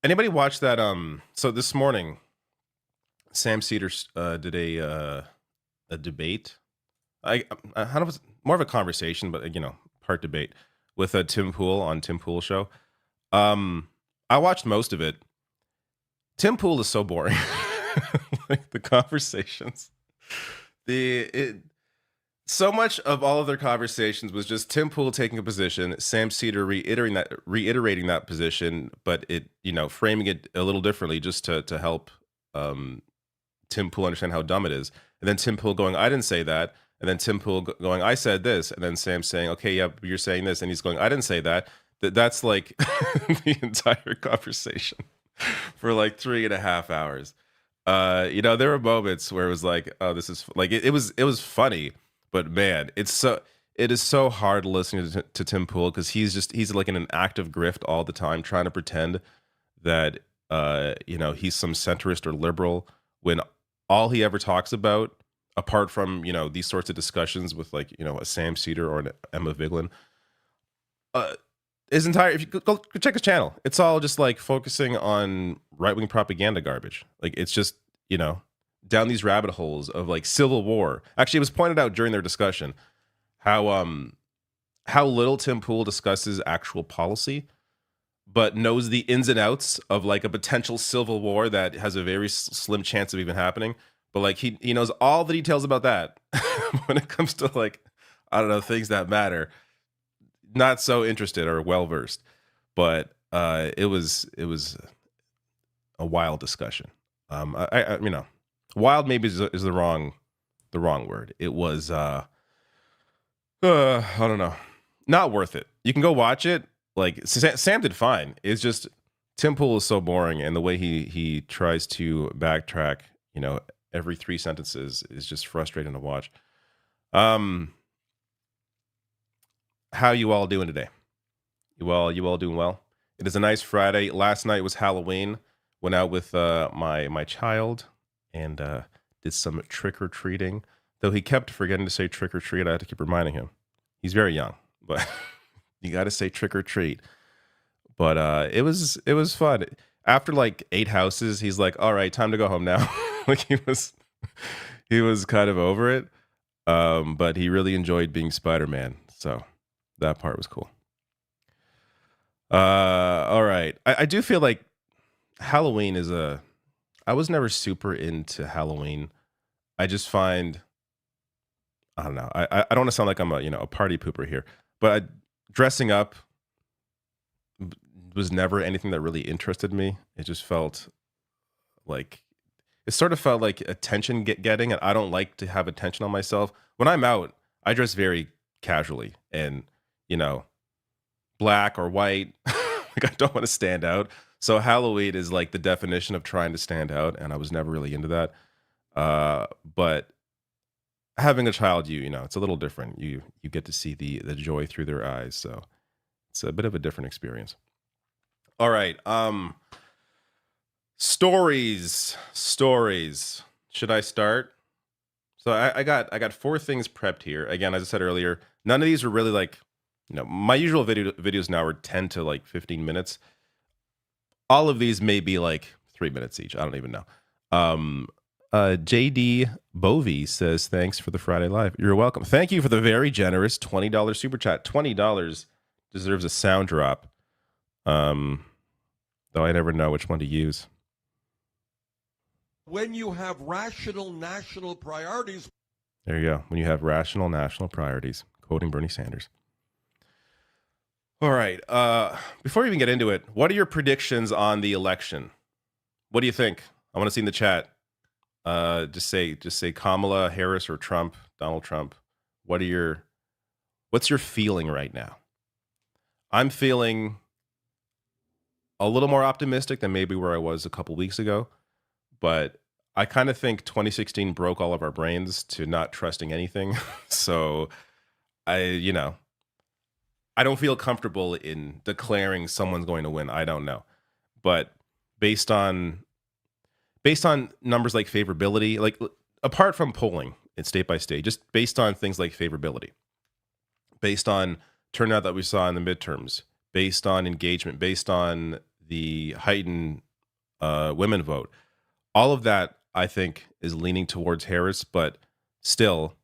Anybody watch that? So this morning, Sam Cedars did a debate. I don't know if it's more of a conversation, but part debate with Tim Pool on Tim Pool show. Um, I watched most of it. Tim Pool is so boring. Like the conversations, the it so much of all of their conversations was just Tim Pool taking a position, Sam Cedar reiterating that position, but framing it a little differently just to help um Tim Pool understand how dumb it is. And then Tim Pool going, I didn't say that. And then Tim Pool going, I said this. And then Sam saying, okay, yeah, but you're saying this. And he's going, I didn't say that. That's like the entire conversation for like 3.5 hours. There were moments where it was like, oh, this is like it was funny, but man, it is so hard listening to Tim Pool because he's like in an active grift all the time, trying to pretend that he's some centrist or liberal when all he ever talks about, apart from these sorts of discussions with like a Sam Cedar or an Emma Vigeland, uh, his entire if you go check his channel, it's all just like focusing on right wing propaganda garbage. Like it's just you know down these rabbit holes of like civil war. Actually, it was pointed out during their discussion how little Tim Pool discusses actual policy, but knows the ins and outs of like a potential civil war that has a very slim chance of even happening. But like he knows all the details about that. When it comes to like I don't know things that matter, not so interested or well versed. But it was a wild discussion. Wild maybe is the wrong word. It was I don't know, not worth it. You can go watch it. Like Sam did fine. It's just Tim Pool is so boring, and the way he tries to backtrack, every three sentences is just frustrating to watch. Um, how you all doing today? You all doing well? It is a nice Friday. Last night was Halloween. Went out with my child and did some trick or treating. Though he kept forgetting to say trick or treat, I had to keep reminding him. He's very young, but you got to say trick or treat. But it was fun. After like 8 houses, he's like, "All right, time to go home now." Like he was kind of over it. But he really enjoyed being Spider-Man, so that part was cool. All right. I do feel like Halloween is a. I was never super into Halloween. I just find I don't know. I don't want to sound like I'm a party pooper here, but dressing up was never anything that really interested me. It just felt like it sort of felt like attention getting, and I don't like to have attention on myself. When I'm out, I dress very casually and you know black or white. Like I don't want to stand out. So Halloween is like the definition of trying to stand out, and I was never really into that. But having a child, it's a little different. You get to see the joy through their eyes, so it's a bit of a different experience. All right, stories. Should I start? So I got four things prepped here. Again, as I said earlier, none of these are really like my usual videos now are 10 to like 15 minutes. All of these may be like 3 minutes each. I don't even know. Um, JD Bovey says, thanks for the Friday Live. You're welcome. Thank you for the very generous $20 super chat. $20 deserves a sound drop. Though I never know which one to use. When you have rational national priorities. There you go. When you have rational national priorities. Quoting Bernie Sanders. All right. Before we even get into it, what are your predictions on the election? What do you think? I want to see in the chat. Just say Kamala Harris or Trump, Donald Trump. What's your feeling right now? I'm feeling a little more optimistic than maybe where I was a couple weeks ago, but I kind of think 2016 broke all of our brains to not trusting anything. So I don't feel comfortable in declaring someone's going to win. I don't know. But based on numbers like favorability, like apart from polling in state by state, just based on things like favorability, based on turnout that we saw in the midterms, based on engagement, based on the heightened women vote. All of that, I think, is leaning towards Harris, but still,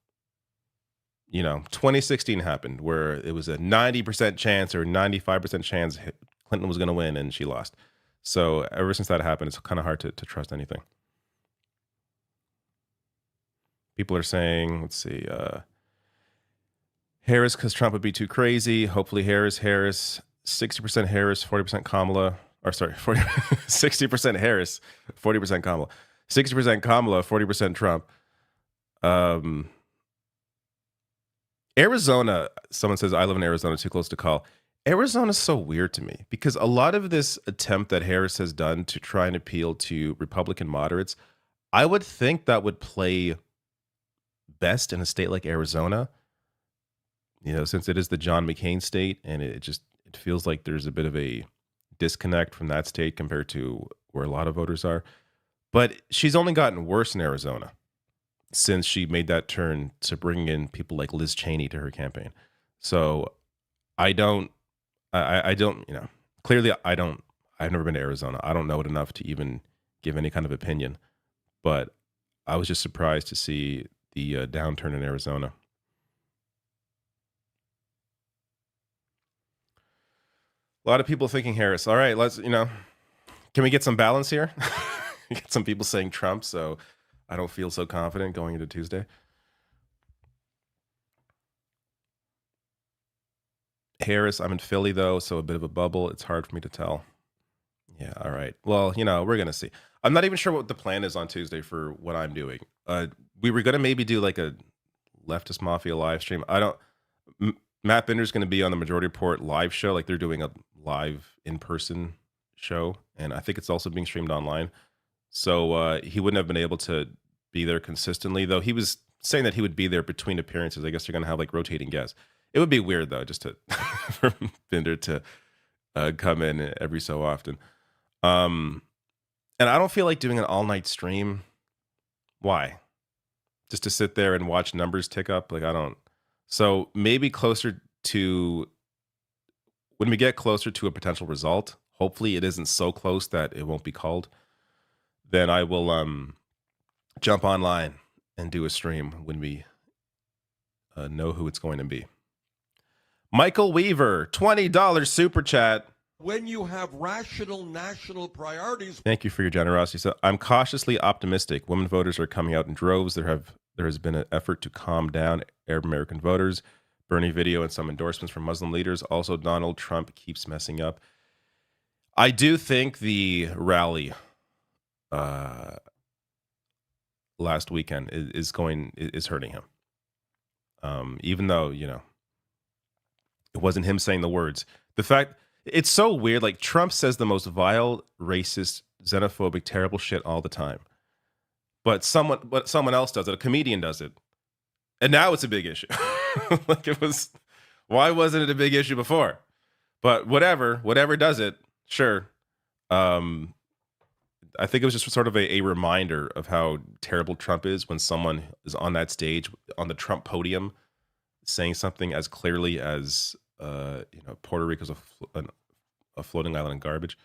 2016 happened where it was a 90% chance or 95% chance Clinton was going to win and she lost. So ever since that happened, it's kind of hard to trust anything. People are saying, let's see, Harris because Trump would be too crazy. Hopefully Harris, 60% Harris, 40% Kamala. Or sorry, 60% Harris, 40% Kamala. 60% Kamala, 40% Trump. Arizona, someone says, I live in Arizona, too close to call. Arizona's so weird to me because a lot of this attempt that Harris has done to try and appeal to Republican moderates, I would think that would play best in a state like Arizona, since it is the John McCain state, and it feels like there's a bit of a disconnect from that state compared to where a lot of voters are. But she's only gotten worse in Arizona since she made that turn to bring in people like Liz Cheney to her campaign. So I don't, clearly I've never been to Arizona. I don't know it enough to even give any kind of opinion, but I was just surprised to see the downturn in Arizona. A lot of people thinking Harris. All right, let's, can we get some balance here? Get some people saying Trump, so I don't feel so confident going into Tuesday. Harris, I'm in Philly, though, so a bit of a bubble. It's hard for me to tell. Yeah, all right. Well, we're going to see. I'm not even sure what the plan is on Tuesday for what I'm doing. We were going to maybe do like a Leftist Mafia live stream. Matt Binder's going to be on the Majority Report live show. Like they're doing a live in-person show, and I think it's also being streamed online. So he wouldn't have been able to be there consistently, though he was saying that he would be there between appearances. I guess they're going to have like rotating guests. It would be weird, though, just to for Binder to come in every so often. And I don't feel like doing an all-night stream. Why? Just to sit there and watch numbers tick up? Like, I don't. So maybe closer to when we get closer to a potential result, hopefully it isn't so close that it won't be called, then I will jump online and do a stream when we know who it's going to be. Michael Weaver, $20 super chat. When you have rational national priorities. Thank you for your generosity. So I'm cautiously optimistic. Women voters are coming out in droves. There has been an effort to calm down Arab American voters. Bernie video and some endorsements from Muslim leaders. Also, Donald Trump keeps messing up. I do think the rally last weekend is hurting him. Even though, it wasn't him saying the words. The fact, it's so weird. Like Trump says the most vile, racist, xenophobic, terrible shit all the time. But someone else does it. A comedian does it. And now it's a big issue. Why wasn't it a big issue before? But whatever does it, sure. I think it was just sort of a reminder of how terrible Trump is when someone is on that stage, on the Trump podium, saying something as clearly as, Puerto Rico's a floating island in garbage.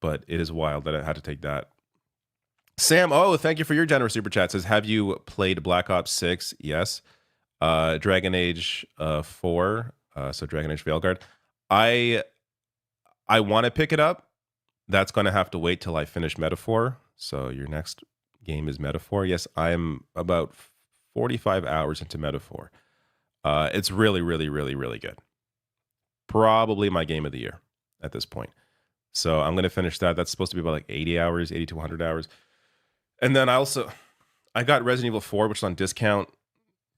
But it is wild that I had to take that. Sam, thank you for your generous super chat. Says, have you played Black Ops 6? Yes. Dragon Age 4, so Dragon Age Veilguard. I want to pick it up. That's going to have to wait till I finish Metaphor. So your next game is Metaphor. Yes, I am about 45 hours into Metaphor. It's really, really, really, really good. Probably my game of the year at this point. So I'm going to finish that. That's supposed to be about like 80 hours, 80 to 100 hours. And then I got Resident Evil 4, which is on discount.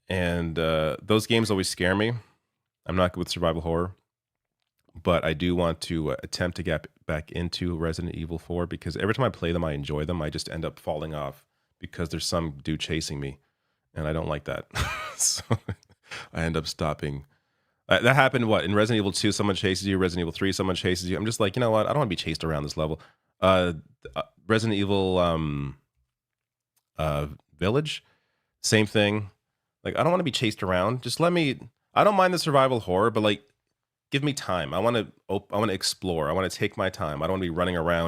And those games always scare me. I'm not good with survival horror. But I do want to attempt to get back into Resident Evil 4 because every time I play them, I enjoy them. I just end up falling off because there's some dude chasing me. And I don't like that. So I end up stopping. That happened, in Resident Evil 2, someone chases you. Resident Evil 3, someone chases you. I'm just like, you know what? I don't want to be chased around this level. Resident Evil Village, same thing. Like, I don't want to be chased around. Just I don't mind the survival horror, but like, give me time. I want to explore. I want to take my time. I don't want to be running around